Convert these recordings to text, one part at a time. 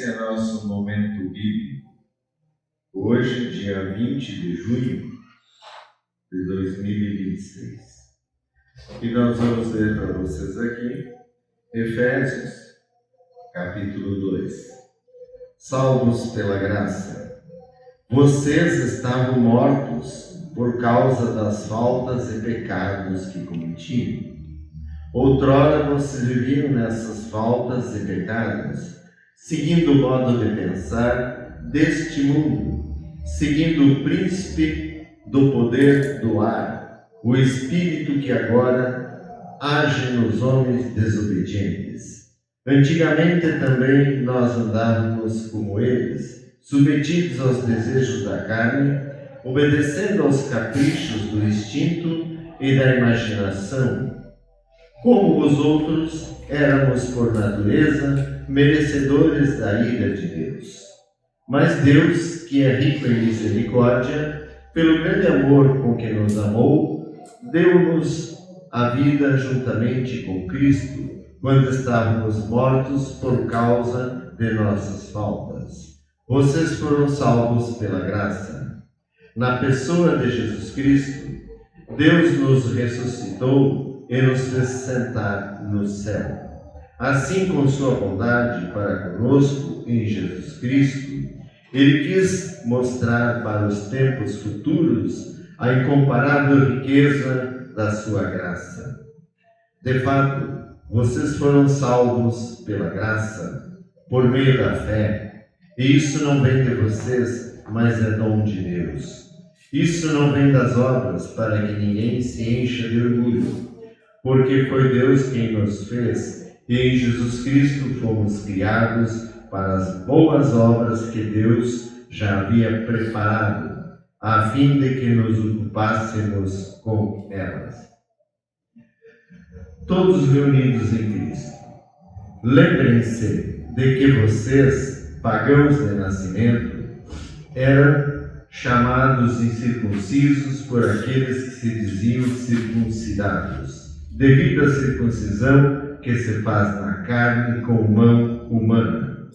esse é nosso momento bíblico. Hoje, dia 20 de junho de 2026. E nós vamos ler para vocês aqui Efésios, capítulo 2. Salvos pela graça. Vocês estavam mortos por causa das faltas e pecados que cometiam. Outrora vocês viviam nessas faltas e pecados, seguindo o modo de pensar deste mundo, seguindo o príncipe do poder do ar, o espírito que agora age nos homens desobedientes. Antigamente também nós andávamos como eles, submetidos aos desejos da carne, obedecendo aos caprichos do instinto e da imaginação. Como os outros, éramos por natureza merecedores da ira de Deus. Mas Deus, que é rico em misericórdia, pelo grande amor com que nos amou, deu-nos a vida juntamente com Cristo, quando estávamos mortos por causa de nossas faltas. Vocês foram salvos pela graça. Na pessoa de Jesus Cristo, Deus nos ressuscitou e nos fez sentar no céu. Assim, com sua bondade para conosco em Jesus Cristo, Ele quis mostrar para os tempos futuros a incomparável riqueza da sua graça. De fato, vocês foram salvos pela graça, por meio da fé, e isso não vem de vocês, mas é dom de Deus. Isso não vem das obras, para que ninguém se encha de orgulho, porque foi Deus quem nos fez, e em Jesus Cristo fomos criados para as boas obras que Deus já havia preparado, a fim de que nos ocupássemos com elas. Todos reunidos em Cristo. Lembrem-se de que vocês, pagãos de nascimento, eram chamados incircuncisos por aqueles que se diziam circuncidados, devido à circuncisão que se faz na carne com mão humana.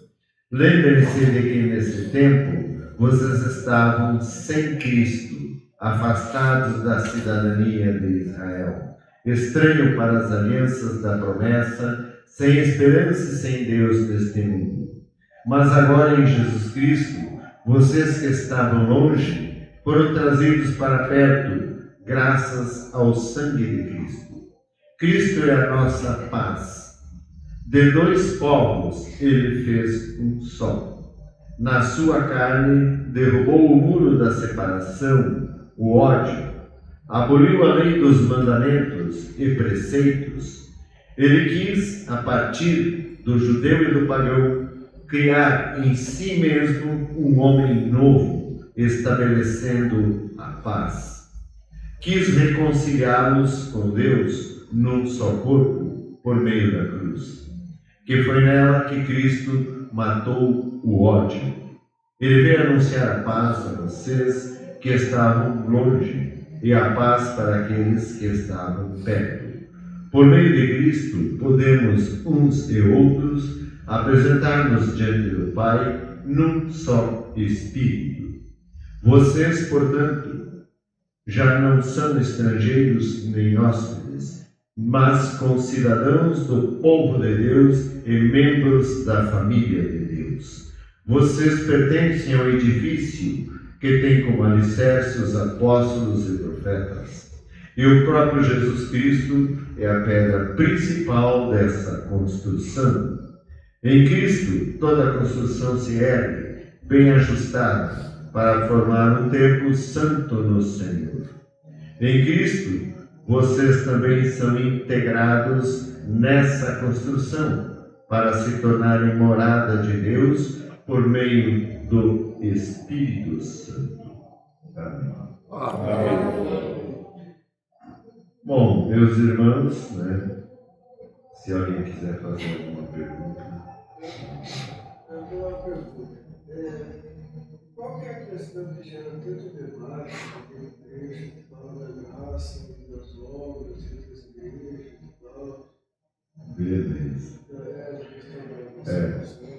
Lembrem-se de que nesse tempo vocês estavam sem Cristo, afastados da cidadania de Israel, estranho para as alianças da promessa, sem esperança e sem Deus neste mundo. Mas agora em Jesus Cristo, vocês que estavam longe foram trazidos para perto, graças ao sangue de Cristo. Cristo é a nossa paz. De dois povos Ele fez um só. Na sua carne derrubou o muro da separação, o ódio. Aboliu a lei dos mandamentos e preceitos. Ele quis, a partir do judeu e do pagão, criar em si mesmo um homem novo, estabelecendo a paz. Quis reconciliá-los com Deus num só corpo, por meio da cruz, que foi nela que Cristo matou o ódio. Ele veio anunciar a paz a vocês que estavam longe e a paz para aqueles que estavam perto. Por meio de Cristo, podemos uns e outros apresentar-nos diante do Pai num só Espírito. Vocês, portanto, já não são estrangeiros nem hóspedes, mas concidadãos do povo de Deus e membros da família de Deus. Vocês pertencem ao edifício que tem como alicerce os apóstolos e profetas. E o próprio Jesus Cristo é a pedra principal dessa construção. Em Cristo, toda a construção se ergue, bem ajustada, para formar um templo santo no Senhor. Em Cristo, vocês também são integrados nessa construção, para se tornarem morada de Deus por meio do Espírito Santo. Amém. Amém. Bom, meus irmãos, se alguém quiser fazer alguma pergunta. Eu tenho uma pergunta. Qual que é a questão que gera tanto debate naquele trecho que fala da graça, das obras, entre as igrejas e tal? Beleza. A questão da salvação.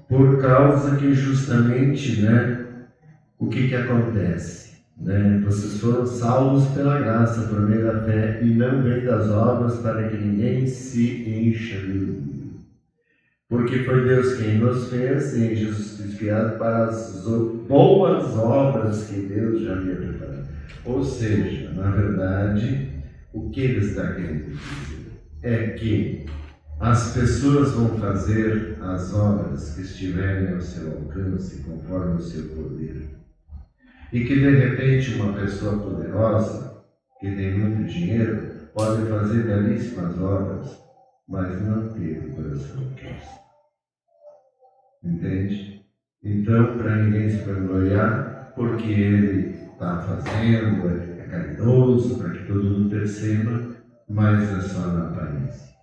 Por causa que justamente, o que acontece? Vocês foram salvos pela graça, por meio da fé, e não vem das obras para que ninguém se encha de orgulho. Porque foi Deus quem nos fez em Jesus Cristo criado para as boas obras que Deus já havia preparado. Ou seja, na verdade, o que ele está querendo dizer é que as pessoas vão fazer as obras que estiverem ao seu alcance, conforme o seu poder. E que, de repente, uma pessoa poderosa, que tem muito dinheiro, pode fazer belíssimas obras, mas não ter o coração de Cristo. Entende? Então, para ninguém se vangloriar, porque ele está fazendo, é caridoso, para que todo mundo perceba, mas é só na aparência.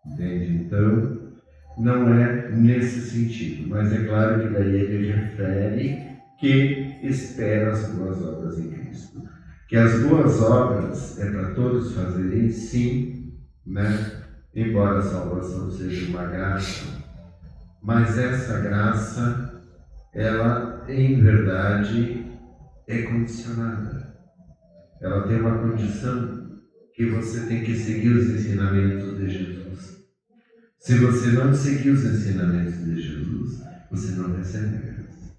Entende? Então, não é nesse sentido, mas é claro que daí ele refere que espera as boas obras em Cristo. Que as boas obras é para todos fazerem, sim, embora a salvação seja uma graça, mas essa graça, ela em verdade é condicionada. Ela tem uma condição, que você tem que seguir os ensinamentos de Jesus. Se você não seguir os ensinamentos de Jesus, você não recebe a graça.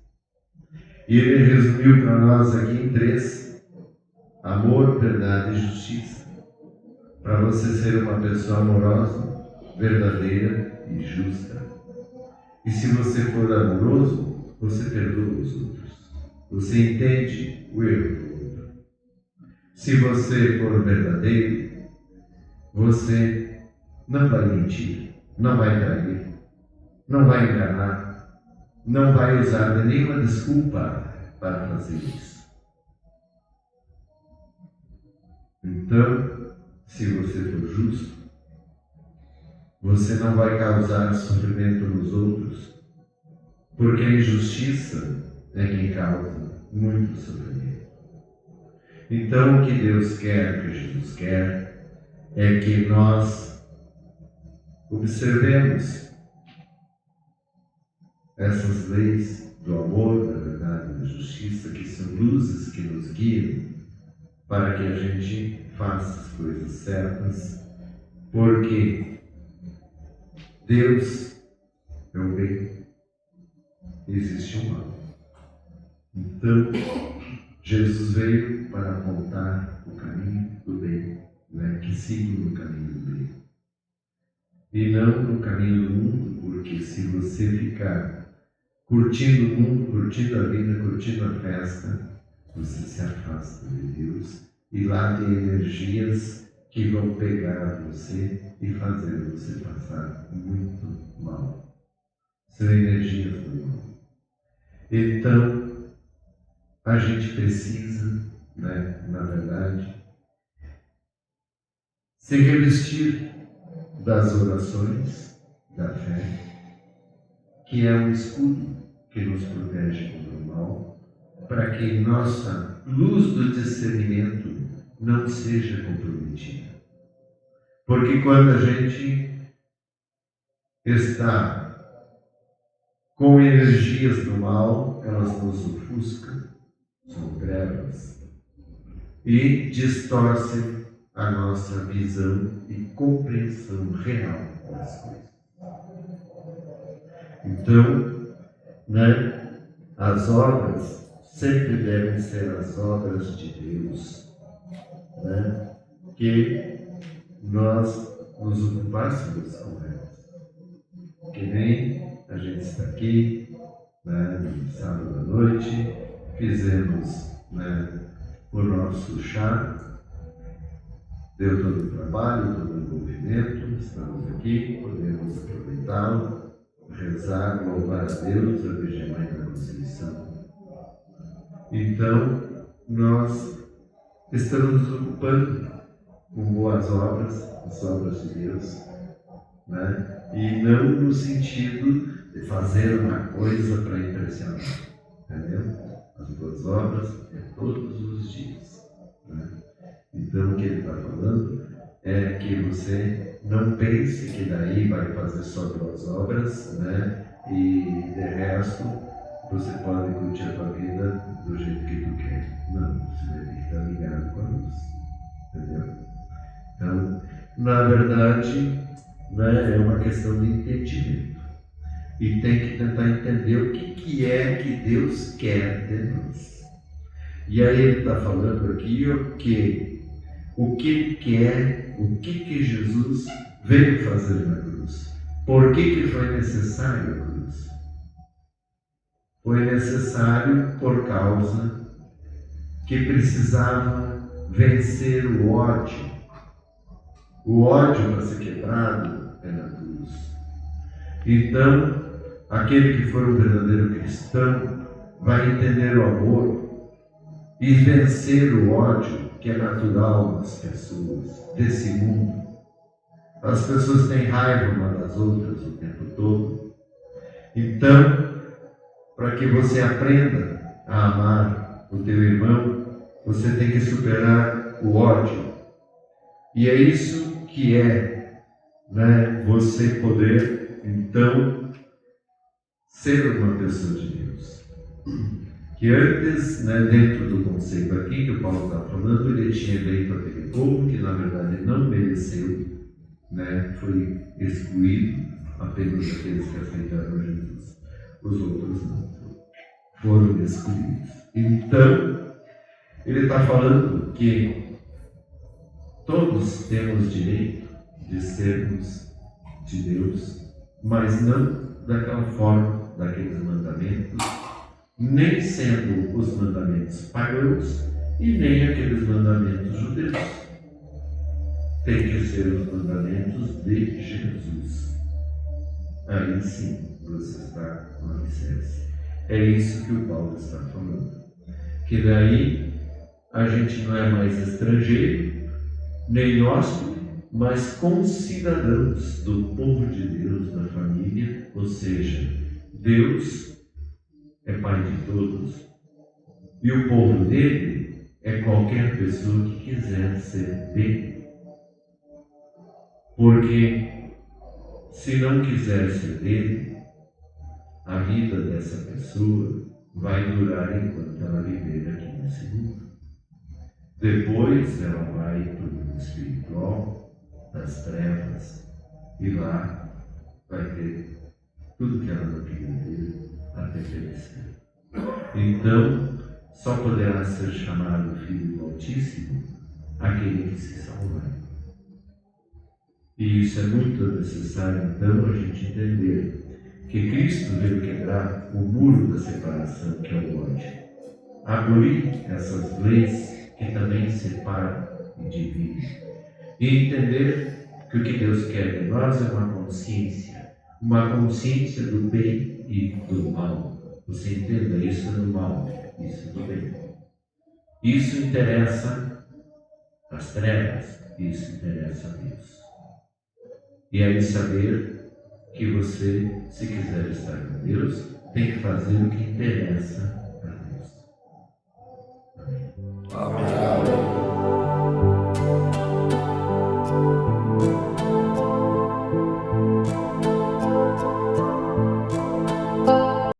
E ele resumiu para nós aqui em 3: amor, verdade e justiça. Para você ser uma pessoa amorosa, verdadeira e justa. E se você for amoroso, você perdoa os outros. Você entende o erro do outro. Se você for verdadeiro, você não vai mentir, não vai trair, não vai enganar, não vai usar nenhuma desculpa para fazer isso. Então, se você for justo, você não vai causar sofrimento nos outros, porque a injustiça é quem causa muito sofrimento. Então, o que Deus quer, o que Jesus quer, é que nós observemos essas leis do amor, da verdade e da justiça, que são luzes que nos guiam para que a gente faça as coisas certas, porque Deus é o bem, existe o mal. Então, Jesus veio para apontar o caminho do bem, que siga no caminho do bem. E não no caminho do mundo, porque se você ficar curtindo o mundo, curtindo a vida, curtindo a festa, você se afasta de Deus, e lá tem energias que vão pegar você e fazer você passar muito mal. São energias do mal. Então, a gente precisa, na verdade, se revestir das orações, da fé, que é um escudo que nos protege contra o mal, para que nossa luz do discernimento não seja comprometida. Porque quando a gente está com energias do mal, elas nos ofuscam, são trevas, e distorcem a nossa visão e compreensão real das coisas. Então, as obras sempre devem ser as obras de Deus, que nós nos ocupássemos com elas. Que nem a gente está aqui, no sábado à noite, fizemos o nosso chá, deu todo o trabalho, todo o envolvimento, estamos aqui, podemos aproveitá-lo, rezar, louvar a Deus, a Virgem Mãe da Conceição. Então, nós estamos nos ocupando com boas obras, as obras de Deus, e não no sentido de fazer uma coisa para impressionar, entendeu? As boas obras é todos os dias. Então, o que ele está falando é que você não pense que daí vai fazer só boas obras, e de resto você pode curtir a tua vida do jeito que tu quer. Não, você tem que estar ligado com a luz. Entendeu? Então, na verdade, né, é uma questão de entendimento. E tem que tentar entender o que é que Deus quer de nós. E aí ele está falando aqui o que ele quer, o que Jesus veio fazer na cruz. Por que foi necessário a cruz? Foi necessário por causa que precisava vencer o ódio. O ódio para ser quebrado é na cruz. Então, aquele que for um verdadeiro cristão vai entender o amor e vencer o ódio que é natural nas pessoas desse mundo. As pessoas têm raiva umas das outras o tempo todo. Então, para que você aprenda a amar o teu irmão, você tem que superar o ódio. E é isso que é, né, você poder, então, ser uma pessoa de Deus. Que antes, né, dentro do conceito aqui que o Paulo está falando, ele tinha feito aquele povo que na verdade não mereceu, né, foi excluído, apenas aqueles que aceitaram Jesus. Os outros não foram excluídos. Então, ele está falando que todos temos direito de sermos de Deus, mas não daquela forma, daqueles mandamentos, nem sendo os mandamentos pagãos e nem aqueles mandamentos judeus. Tem que ser os mandamentos de Jesus. Aí sim você está com a licença. É isso que o Paulo está falando. Que daí a gente não é mais estrangeiro, nem hóspede, mas concidadãos do povo de Deus, da família, ou seja, Deus é Pai de todos, e o povo dele é qualquer pessoa que quiser ser dele. Porque se não quiser ser dele, a vida dessa pessoa vai durar enquanto ela viver aqui nesse mundo. Depois ela vai para o mundo espiritual, das trevas, e lá vai ter tudo que ela não queria ter até perecer. Então, só poderá ser chamado Filho do Altíssimo aquele que se salvar. E isso é muito necessário, então, a gente entender que Cristo veio quebrar o muro da separação, que é o ódio. Abolir essas leis que também separam e dividem. E entender que o que Deus quer de nós é uma consciência do bem e do mal. Você entenda, isso do mal, isso do bem. Isso interessa as trevas, isso interessa a Deus. E aí saber que você, se quiser estar com Deus, tem que fazer o que interessa a Deus. Amém. Amém.